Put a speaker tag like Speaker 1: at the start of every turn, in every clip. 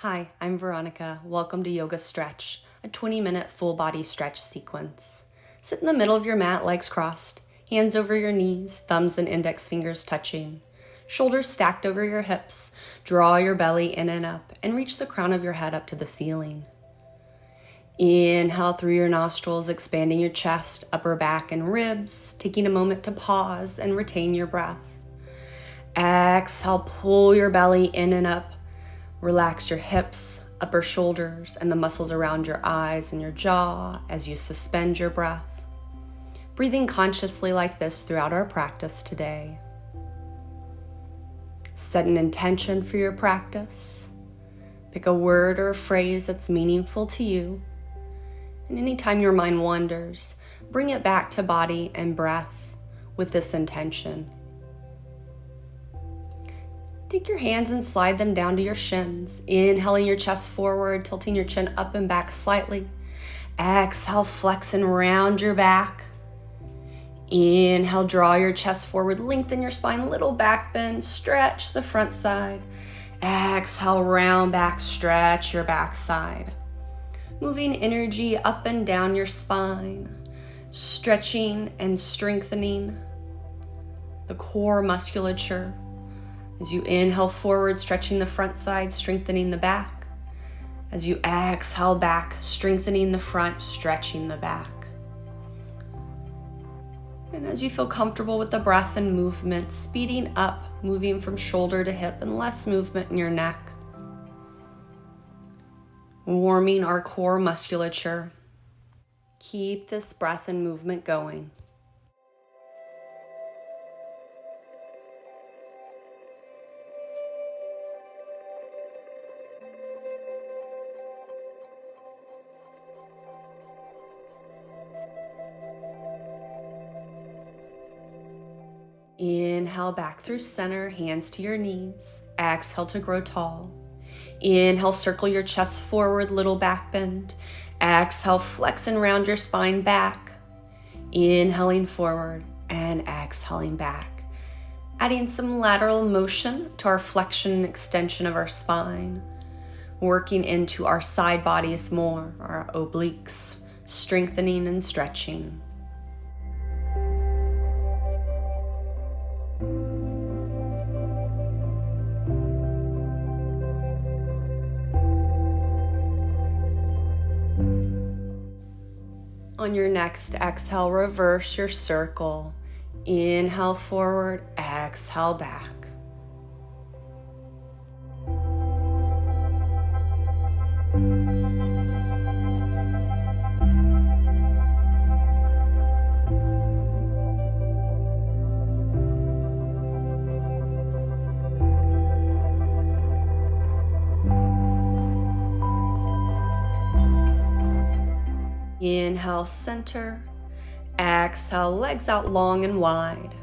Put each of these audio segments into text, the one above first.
Speaker 1: Hi, I'm Veronica. Welcome to Yoga Stretch, a 20-minute full body stretch sequence. Sit in the middle of your mat, legs crossed, hands over your knees, thumbs and index fingers touching, shoulders stacked over your hips. Draw your belly in and up and reach the crown of your head up to the ceiling. Inhale through your nostrils, expanding your chest, upper back, and ribs, taking a moment to pause and retain your breath. Exhale, pull your belly in and up. Relax your hips, upper shoulders, and the muscles around your eyes and your jaw as you suspend your breath. Breathing consciously like this throughout our practice today. Set an intention for your practice. Pick a word or a phrase that's meaningful to you. And anytime your mind wanders, bring it back to body and breath with this intention. Take your hands and slide them down to your shins, inhaling your chest forward, tilting your chin up and back slightly. Exhale, flex and round your back. Inhale, draw your chest forward, lengthen your spine, little back bend, stretch the front side. Exhale, round back, stretch your back side. Moving energy up and down your spine, stretching and strengthening the core musculature. As you inhale forward, stretching the front side, strengthening the back. As you exhale back, strengthening the front, stretching the back. And as you feel comfortable with the breath and movement, speeding up, moving from shoulder to hip and less movement in your neck. Warming our core musculature. Keep this breath and movement going. Inhale back through center, hands to your knees. Exhale to grow tall. Inhale, circle your chest forward, little back bend. Exhale, flex and round your spine back. Inhaling forward and exhaling back. Adding some lateral motion to our flexion and extension of our spine. Working into our side bodies more, our obliques, strengthening and stretching. On your next exhale, reverse your circle. Inhale forward, exhale back. Inhale, center. Exhale, legs out long and wide.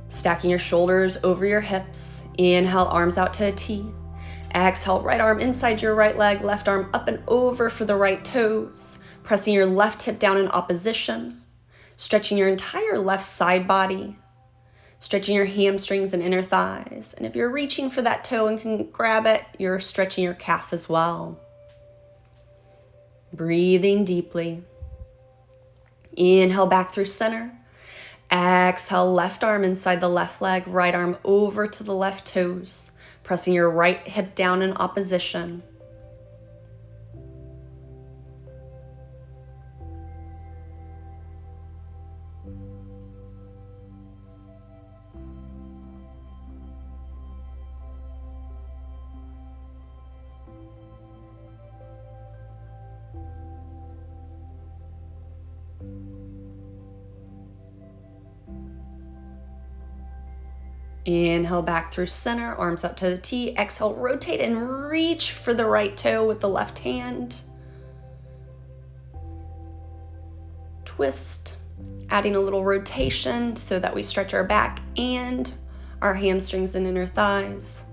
Speaker 1: Stacking your shoulders over your hips. Inhale, arms out to a T. Exhale, right arm inside your right leg, left arm up and over for the right toes. Pressing your left hip down in opposition. Stretching your entire left side body. Stretching your hamstrings and inner thighs. And if you're reaching for that toe and can grab it, you're stretching your calf as well. Breathing deeply. Inhale back through center. Exhale, left arm inside the left leg, right arm over to the left toes. Pressing your right hip down in opposition. Inhale back through center, arms up to the T. Exhale, rotate and reach for the right toe with the left hand. Twist, adding a little rotation so that we stretch our back and our hamstrings and inner thighs.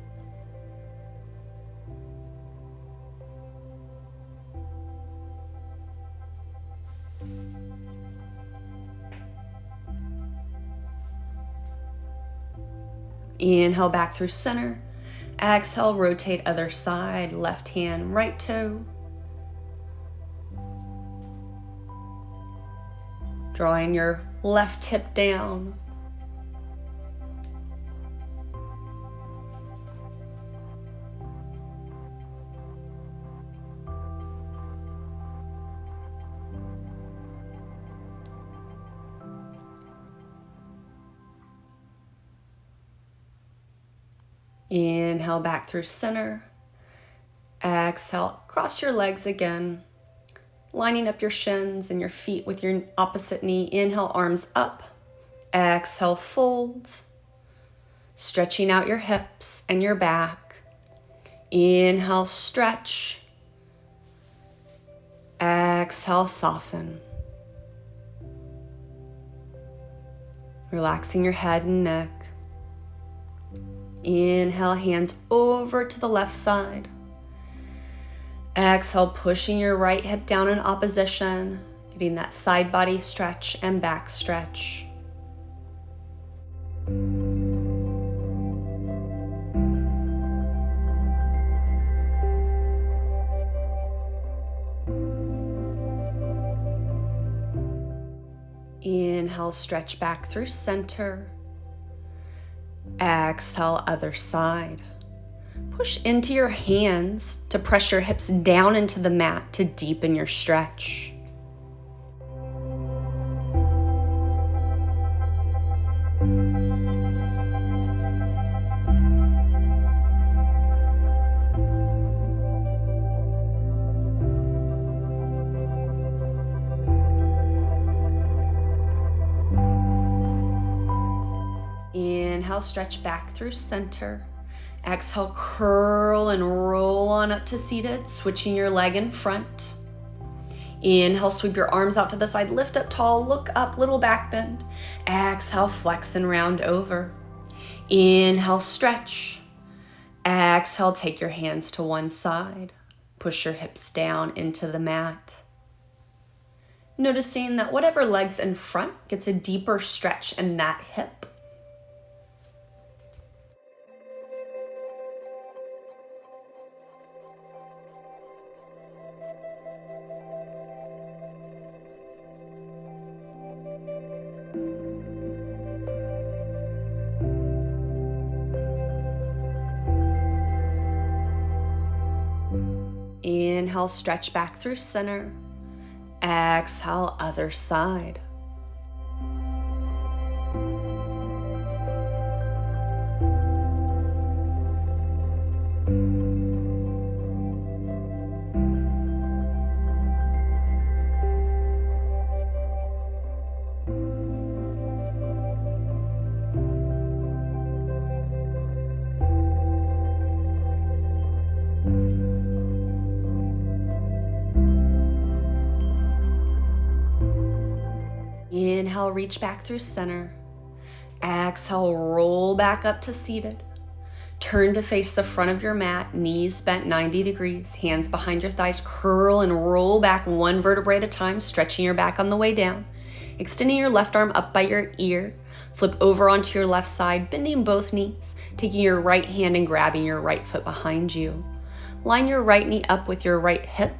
Speaker 1: Inhale back through center. Exhale, rotate other side, left hand, right toe. Drawing your left hip down. Inhale back through center. Exhale, cross your legs again, lining up your shins and your feet with your opposite knee. Inhale, arms up. Exhale, fold. Stretching out your hips and your back. Inhale, stretch. Exhale, soften. Relaxing your head and neck. Inhale, hands over to the left side. Exhale, pushing your right hip down in opposition, getting that side body stretch and back stretch. Inhale, stretch back through center. Exhale, other side. Push into your hands to press your hips down into the mat to deepen your stretch. Inhale, stretch back through center. Exhale, curl and roll on up to seated, switching your leg in front. Inhale, sweep your arms out to the side, lift up tall, look up, little back bend. Exhale, flex and round over. Inhale, stretch. Exhale, take your hands to one side. Push your hips down into the mat. Noticing that whatever leg's in front gets a deeper stretch in that hip. Inhale, stretch back through center. Exhale, other side. Inhale, reach back through center. Exhale, roll back up to seated. Turn to face the front of your mat, knees bent 90 degrees, hands behind your thighs, curl and roll back one vertebrae at a time, stretching your back on the way down. Extending your left arm up by your ear, flip over onto your left side, bending both knees, taking your right hand and grabbing your right foot behind you. Line your right knee up with your right hip.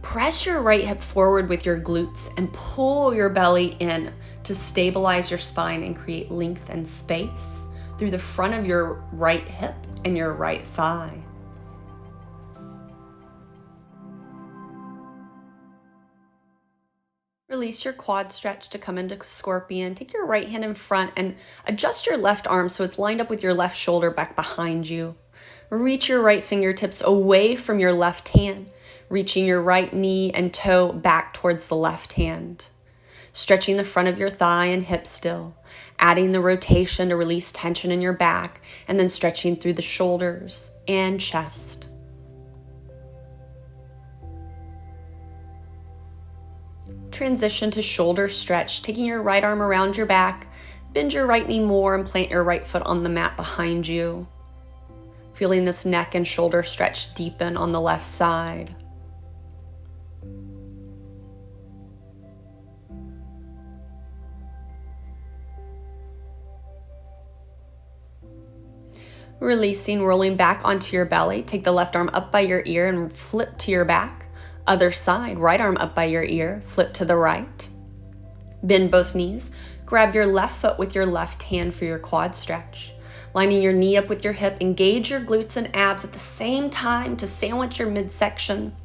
Speaker 1: Press your right hip forward with your glutes and pull your belly in to stabilize your spine and create length and space through the front of your right hip and your right thigh. Release your quad stretch to come into scorpion. Take your right hand in front and adjust your left arm so it's lined up with your left shoulder back behind you. Reach your right fingertips away from your left hand, reaching your right knee and toe back towards the left hand. Stretching the front of your thigh and hip still, adding the rotation to release tension in your back, and then stretching through the shoulders and chest. Transition to shoulder stretch, taking your right arm around your back, bend your right knee more and plant your right foot on the mat behind you. Feeling this neck and shoulder stretch deepen on the left side. Releasing, rolling back onto your belly. Take the left arm up by your ear and flip to your back. Other side, right arm up by your ear, flip to the right. Bend both knees. Grab your left foot with your left hand for your quad stretch. Lining your knee up with your hip, engage your glutes and abs at the same time to sandwich your midsection.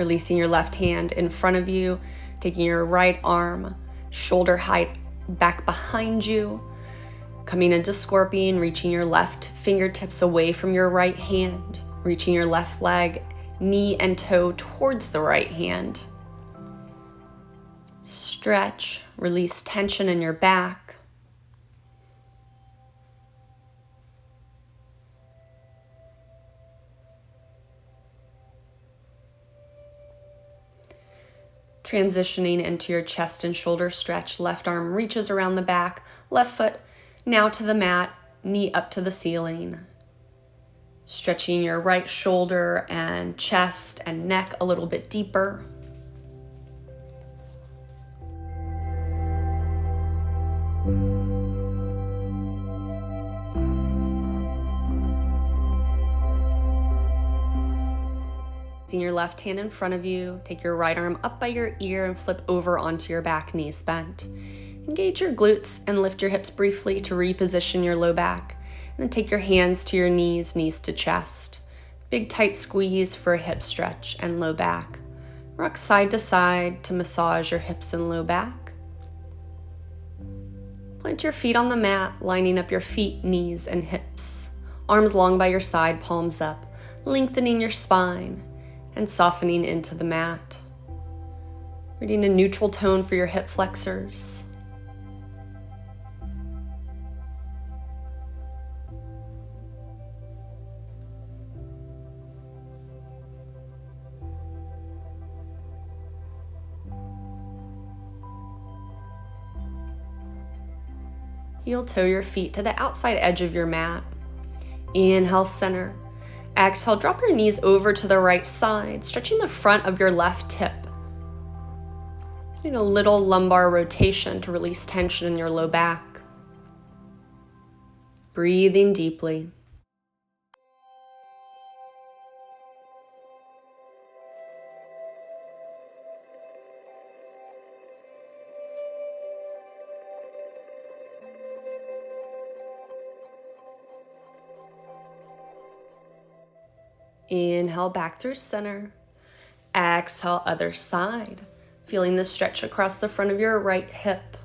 Speaker 1: Releasing your left hand in front of you, taking your right arm, shoulder height back behind you, coming into scorpion, reaching your left fingertips away from your right hand, reaching your left leg, knee and toe towards the right hand. Stretch, release tension in your back. Transitioning into your chest and shoulder stretch, left arm reaches around the back, left foot now to the mat, knee up to the ceiling. Stretching your right shoulder and chest and neck a little bit deeper. Your left hand in front of you, take your right arm up by your ear and flip over onto your back, knees bent. Engage your glutes and lift your hips briefly to reposition your low back. And then take your hands to your knees, knees to chest. Big tight squeeze for a hip stretch and low back. Rock side to side to massage your hips and low back. Plant your feet on the mat, lining up your feet, knees, and hips. Arms long by your side, palms up, lengthening your spine and softening into the mat. Reading a neutral tone for your hip flexors. Heel toe your feet to the outside edge of your mat. Inhale, center. Exhale, drop your knees over to the right side, stretching the front of your left hip. Getting a little lumbar rotation to release tension in your low back. Breathing deeply. Inhale back through center. Exhale, other side. Feeling the stretch across the front of your right hip.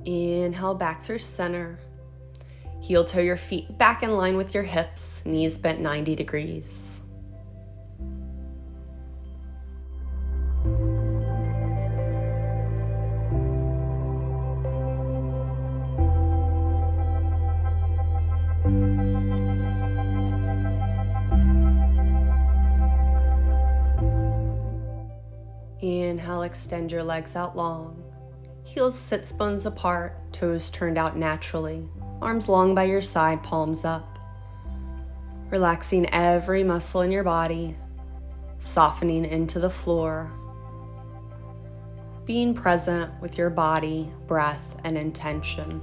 Speaker 1: Inhale back through center. Heel toe your feet back in line with your hips, knees bent 90 degrees. Inhale, extend your legs out long. Heels sits bones apart, toes turned out naturally. Arms long by your side, palms up. Relaxing every muscle in your body, softening into the floor. Being present with your body, breath, and intention.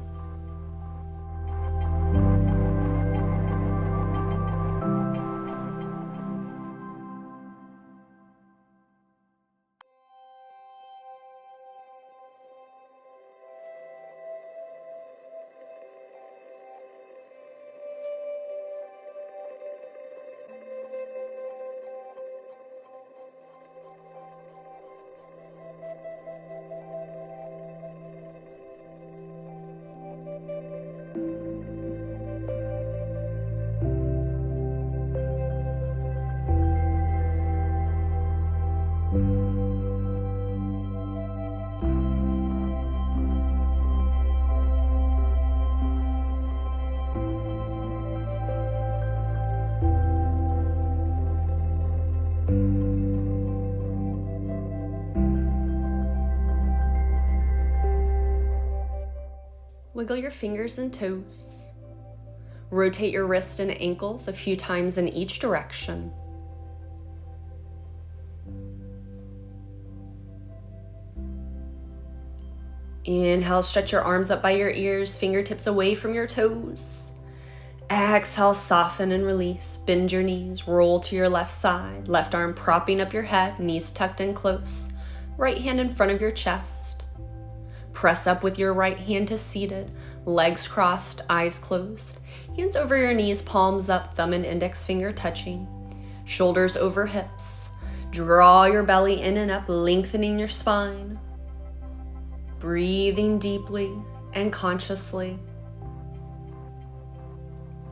Speaker 1: Wiggle your fingers and toes. Rotate your wrists and ankles a few times in each direction. Inhale, stretch your arms up by your ears, fingertips away from your toes. Exhale, soften and release. Bend your knees, roll to your left side. Left arm propping up your head, knees tucked in close. Right hand in front of your chest. Press up with your right hand to seated, legs crossed, eyes closed. Hands over your knees, palms up, thumb and index finger touching. Shoulders over hips. Draw your belly in and up, lengthening your spine. Breathing deeply and consciously.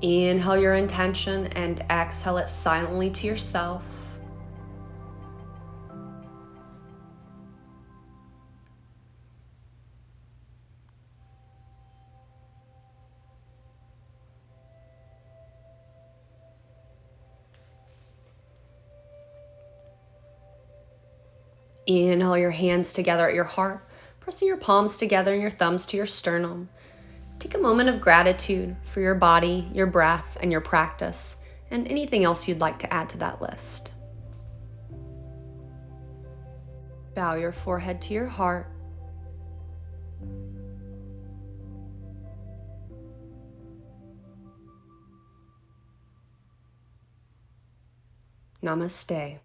Speaker 1: Inhale your intention and exhale it silently to yourself. Inhale your hands together at your heart, pressing your palms together and your thumbs to your sternum. Take a moment of gratitude for your body, your breath, and your practice, and anything else you'd like to add to that list. Bow your forehead to your heart. Namaste.